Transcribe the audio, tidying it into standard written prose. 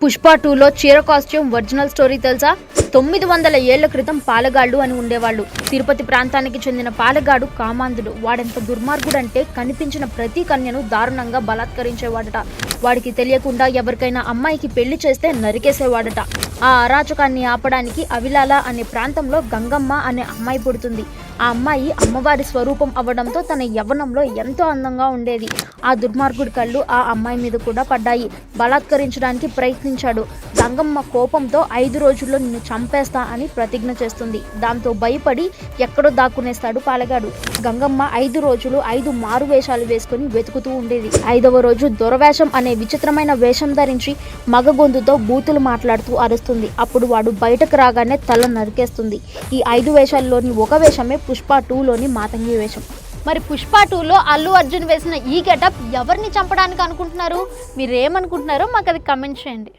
పుష్ప 2లో చీర costume original story తెలుసా? 900 ఏళ్ల క్రితం పాలగాళ్ళు అని ఉండేవాళ్ళు. తిరుపతి ప్రాంతానికి చెందిన పాలగాడు కామాంధుడు. వాడెంత దుర్మార్గుడంటే కనిపించిన ప్రతి కన్యను దారుణంగా బలాత్కరించేవాడట. వాడికి తెలియకుండా ఎవరికైనా అమ్మాయికి పెళ్లి చేస్తే నరికేసేవాడట. ఆ అరాచకాన్ని ఆపడానికి అవిలాల అనే ప్రాంతంలో గంగమ్మ అనే అమ్మాయి పుడుతుంది. ఆ అమ్మాయి అమ్మవారి స్వరూపం అవ్వడంతో తన యవ్వనంలో ఎంతో అందంగా ఉండేది. ఆ దుర్మార్గుడి కళ్ళు ఆ అమ్మాయి మీద కూడా పడ్డాయి. బలాత్కరించడానికి ప్రయత్నించాడు. గంగమ్మ కోపంతో 5 రోజుల్లో నిన్ను చంపేస్తా అని ప్రతిజ్ఞ చేస్తుంది. దాంతో భయపడి ఎక్కడో దాక్కునేస్తాడు పాలగాడు. గంగమ్మ 5 రోజులు 5 మారు వేషాలు వేసుకుని వెతుకుతూ ఉండేది. 5వ రోజు దొరవేషం అనే విచిత్రమైన వేషం ధరించి మగ గొంతుతో బూతులు మాట్లాడుతూ అరుస్తుంది. అప్పుడు వాడు బయటకు రాగానే తల నరికేస్తుంది. ఈ 5 వేషాల్లోని ఒక వేషమే పుష్ప 2లోని మాతంగి వేషం. మరి పుష్ప 2లో అల్లు అర్జున్ వేసిన ఈ గెటప్ ఎవరిని చంపడానికి అనుకుంటున్నారు? మీరేమనుకుంటున్నారో మాకు అది కమెంట్ చేయండి.